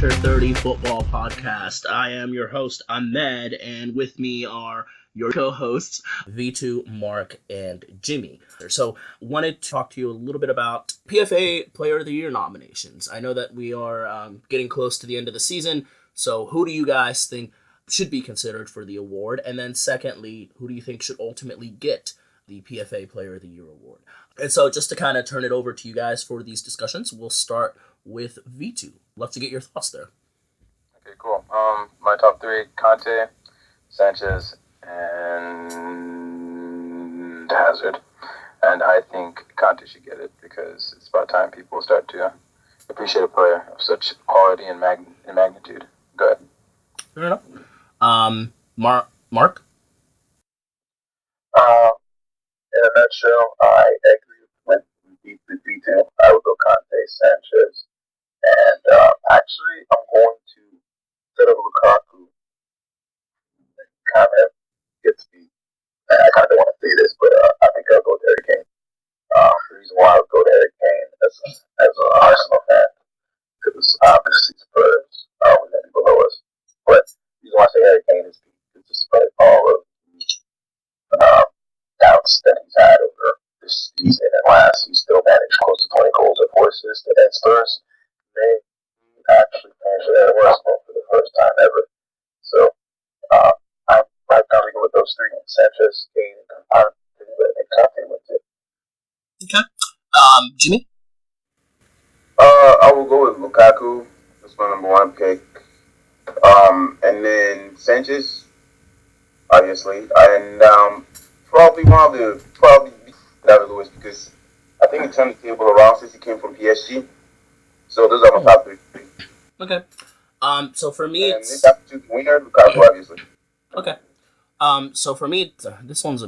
After 30 Football Podcast. I am your host, Ahmed, and with me are your co-hosts, V2, Mark, and Jimmy. So, wanted to talk to you a little bit about PFA Player of the Year nominations. I know that we are getting close to the end of the season, so who do you guys think should be considered for the award? And then secondly, who do you think should ultimately get the PFA Player of the Year award? And so just to kind of turn it over to you guys for these discussions, we'll start with V2. Love to get your thoughts there. Okay, cool. My top three: Kante, Sanchez, and Hazard. And I think Kante should get it because it's about time people start to appreciate a player of such quality and magnitude. Go ahead. Fair enough. Mark? In a nutshell, I agree with detail. I would go Kante, Sanchez, and actually, I'm going to set up Lukaku. Kind of gets me. I kind of don't want to say this, but I think I'll go with Harry Kane. The reason why I would go to Harry Kane as an Arsenal fan, because obviously Spurs are below us. But the reason why I say Harry Kane is despite all of the doubts that he's had over this season and last, he still managed close to 20 goals and 4 assists against Spurs. They actually finished at Arsenal for the first time ever. So I'm right now to go with those three: Sanchez, Kane, and Kante with it. Okay. Jimmy? I will go with Lukaku. That's my number one pick. And then Sanchez, obviously, and probably David Luiz, because I think he turned the table around since he came from PSG. So those are my top three. Okay. So for me, and it's top two winner, Lukaku, obviously. Okay. So for me, this one's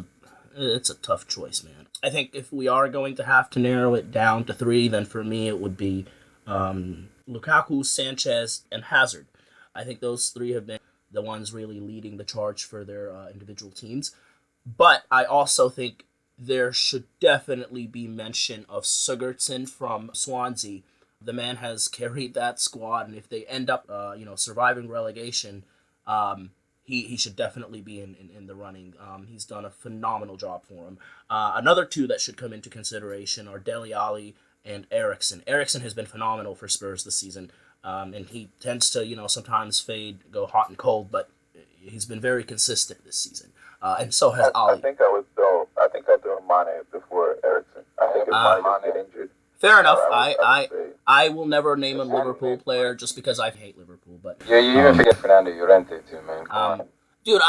it's a tough choice, man. I think if we are going to have to narrow it down to three, then for me it would be Lukaku, Sanchez, and Hazard. I think those three have been the ones really leading the charge for their individual teams. But I also think there should definitely be mention of Sigurdsson from Swansea. The man has carried that squad, and if they end up, surviving relegation, he should definitely be in the running. He's done a phenomenal job for him. Another two that should come into consideration are Dele Alli and Eriksen. Eriksen has been phenomenal for Spurs this season, and he tends to, sometimes fade, go hot and cold, but he's been very consistent this season. And so has Ali. I think I'll throw Mane before Eriksen. I think if Mane get injured. Fair enough. I will never name a Liverpool player just because I hate Liverpool. But yeah, you even forget Fernando Llorente too, man. Dude,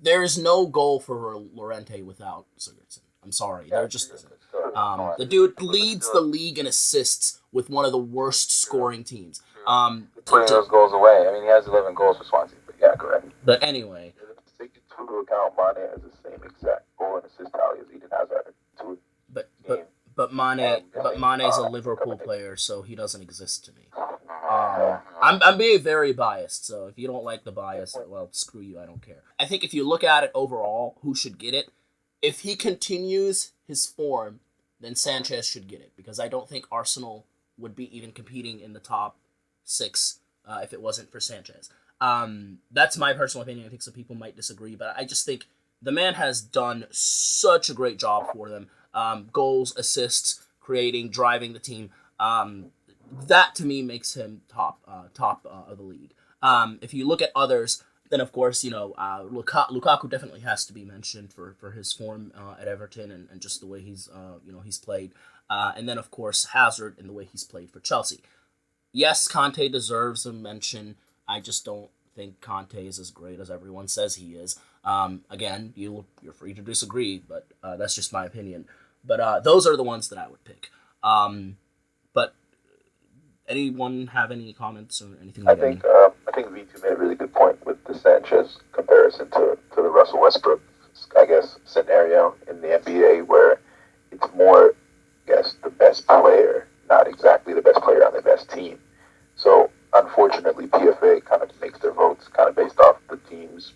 there's no goal for Llorente without Sigurdsson. I'm sorry, there just isn't. The dude leads the league in assists with one of the worst scoring teams. Putting those goals away. I mean, he has 11 goals for Swansea. But yeah, go ahead. But anyway. Take into account Mane has the same exact goal and assist tally as Eden Hazard. But Mane's a Liverpool player, so he doesn't exist to me. I'm being very biased, so if you don't like the bias, well, screw you, I don't care. I think if you look at it overall, who should get it? If he continues his form, then Sanchez should get it, because I don't think Arsenal would be even competing in the top 6 if it wasn't for Sanchez. That's my personal opinion. I think some people might disagree, but I just think the man has done such a great job for them. Goals, assists, creating, driving the team. That to me makes him top of the league. If you look at others, then of course Lukaku definitely has to be mentioned for his form at Everton and just the way he's played. And then of course Hazard and the way he's played for Chelsea. Yes, Kante deserves a mention. I just don't think Kante is as great as everyone says he is. Again, you're free to disagree, but that's just my opinion. But those are the ones that I would pick. But anyone have any comments or anything? I think V2 made a really good point with the Sanchez comparison to the Russell Westbrook, I guess, scenario in the NBA where it's more, I guess, the best player, not exactly the best player on the best team. So unfortunately, PFA kind of makes their votes kind of based off the team's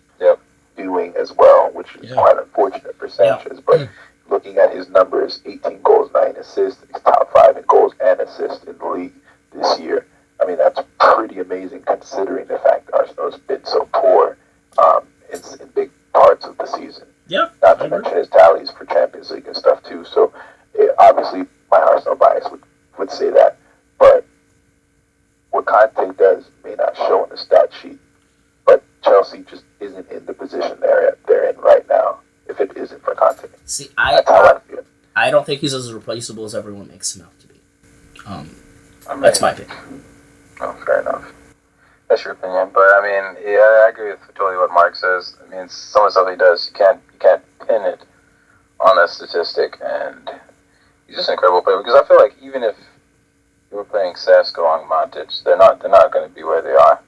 doing as well, which is quite unfortunate for Sanchez. But looking at his numbers, 18 goals, 9 assists, he's top 5 in goals and assists in the league this year. I mean, that's pretty amazing has been so poor in big parts of the season. Yeah. Not to mention his tallies for Champions League and stuff too. So obviously my Arsenal bias would say that. But what Kante does may not show in the stat sheet. But Chelsea just isn't in the position they're in right now if it isn't for Kante. See, That's how I feel. I don't think he's as replaceable as everyone makes him out to be. That's my opinion. Oh, fair enough. That's your opinion, but I mean, yeah, I agree with totally what Mark says. I mean, some of the stuff he does, you can't pin it on a statistic, and he's just an incredible player. Because I feel like even if you were playing Sesko on Matic, they're not going to be where they are.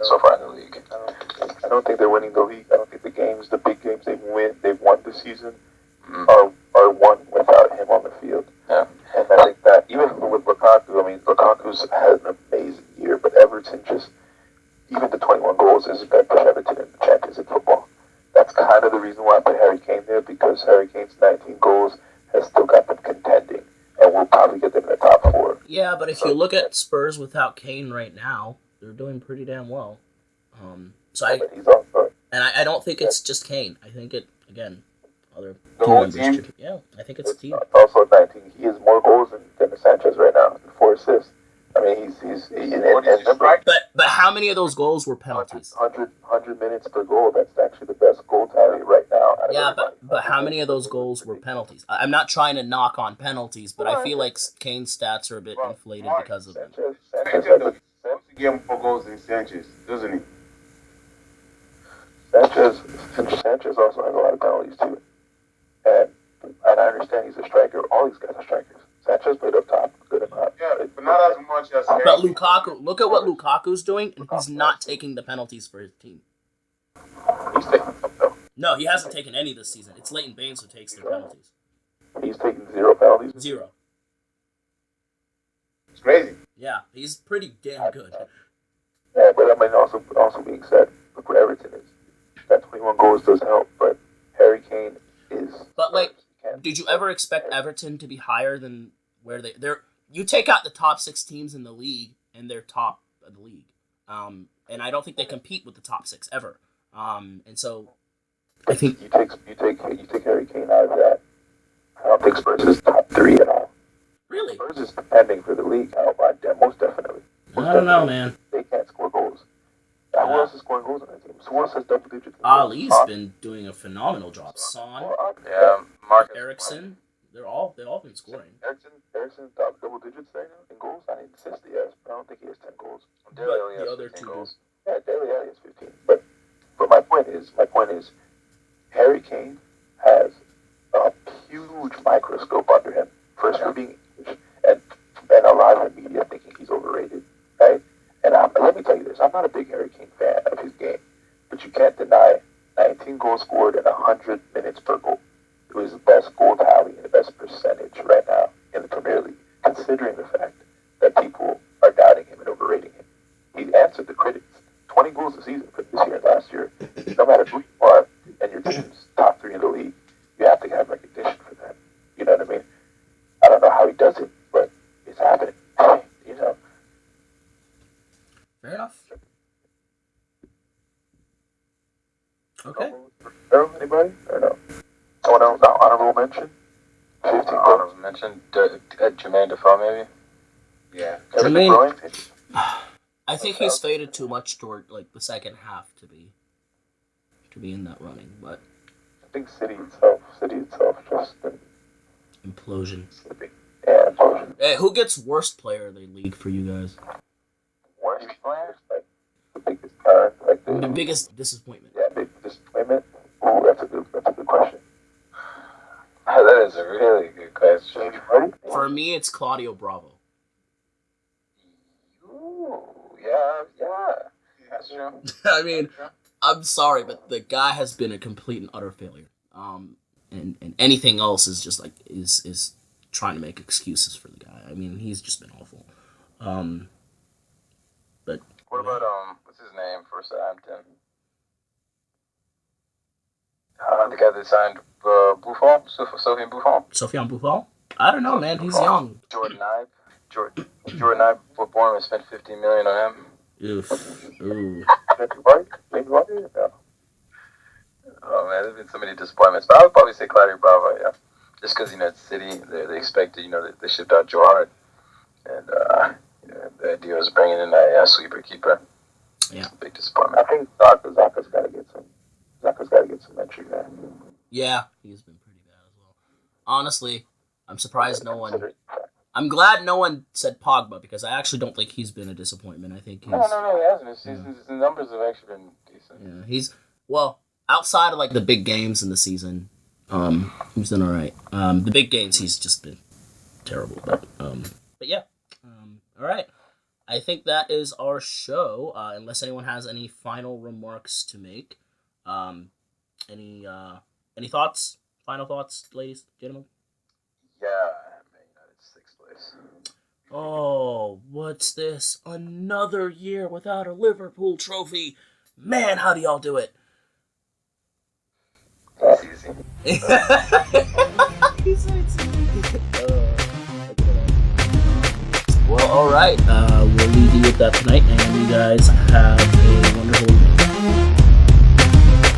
So far in the league, I don't think they're winning the league. I don't think the big games they've won this season are won without him on the field. Yeah. And I think that even with Lukaku, I mean, Lukaku's had an amazing year, but Everton even the 21 goals isn't going to push Everton in the Champions League football. That's kind of the reason why I put Harry Kane there, because Harry Kane's 19 goals has still got them contending, and will probably get them in the top 4. Yeah, but if you look at Spurs without Kane right now, they're doing pretty damn well. I don't think it's just Kane. I think it, again, other The whole team? Yeah, I think it's a team. Also 19. He has more goals than Sanchez right now, and 4 assists. I mean, he's But how many of those goals were penalties? 100 minutes per goal. That's actually the best goal tally right now. Yeah, but how many of those goals were penalties? I'm not trying to knock on penalties, but I feel like Kane's stats are a bit inflated because of them. Sanchez get more goals than Sanchez, doesn't he? Sanchez also has a lot of penalties too. And I understand he's a striker. All these guys are strikers. Sanchez played up top, good enough. Yeah, but not as much as Harry. But Lukaku, look at what Lukaku's doing, and he's not taking the penalties for his team. He's taking some though. No, he hasn't taken any this season. It's Leighton Baines who takes their penalties. He's taking 0 penalties. 0. It's crazy. Yeah, he's pretty damn good. Yeah, but I mean, also being said, look where Everton is. That 21 goals does help, but Harry Kane is. But did you ever expect Everton to be higher than where they're? You take out the top 6 teams in the league, and they're top of the league. And I don't think they compete with the top 6 ever. And so, I think you take Harry Kane out of that. I don't think Spurs is top 3 at all. Really, Spurs is contending for the league. Most definitely. I don't know, man. They can't score goals. Who else is scoring goals on that team? Who else has double digits? Ali's been doing a phenomenal job. Son, Mark Ericsson, they've all been scoring. Ericsson's double digits right now in goals. I didn't assist, yes, but I don't think he has 10 goals. But the other 2 goals. Yeah, Dele Alli has 15. But my point is, Harry Kane has a huge microscope under him. First for being English, and a lot of the media thinking he's overrated, right? And let me tell you this: I'm not a big Harry Kane fan of his game, but you can't deny 19 goals scored and 100 minutes per goal. It was the best goal tally and the best percentage right now in the Premier League, considering the fact that people are doubting him and overrating him. He answered the critics. 20 goals a season for this year and last year. No matter who you are and your team's top 3 in the league, you have to have recognition for that. You know what I mean? I don't know how he does it, but it's happening. You know. Fair enough. Okay. Anybody? Or no? Someone else? Honorable mention? 15 honorable mention? Jermaine Defoe, maybe? Yeah. Jermaine, I think he's faded too much toward the second half to be in that running, but I think City itself just been implosion. slipping. Yeah, implosion. Hey, who gets worst player of the league for you guys? Worst players? Like the biggest The biggest disappointment. Yeah, big disappointment. Oh, that's a good question. That is a really good question. For me, it's Claudio Bravo. Ooh, yeah. That's true. I mean, I'm sorry, but the guy has been a complete and utter failure. And anything else is just is trying to make excuses for the guy. I mean, he's just been awful. But what about what's his name for Southampton? The guy that signed Buffon, Sofiane Buffon. Sofiane Buffon? I don't know, man. He's young. Jordan Ibe for Bournemouth spent $15 million on him. Oof. Ooh. Maybe Vardy? Yeah. Oh man, there's been so many disappointments. But I would probably say Claudio Bravo, yeah. Just because it's City, they expected, they shipped out Joe Hart, and the idea was bringing in a sweeper keeper. Yeah. It's a big disappointment. I think Zaka's got to get some entry there. Yeah, he's been pretty bad as well. Honestly, I'm surprised no one. I'm glad no one said Pogba because I actually don't think he's been a disappointment. I think he's. No, he hasn't. His numbers have actually been decent. Yeah, he's outside of like the big games in the season, he's done all right. The big games he's just been terrible, but yeah, all right. I think that is our show. Unless anyone has any final remarks to make, any thoughts? Final thoughts, ladies, gentlemen. Yeah, Man United 6th place. Oh, what's this? Another year without a Liverpool trophy. Man, how do y'all do it? It's easy. Well, all right. We'll leave you with that tonight, and you guys have a wonderful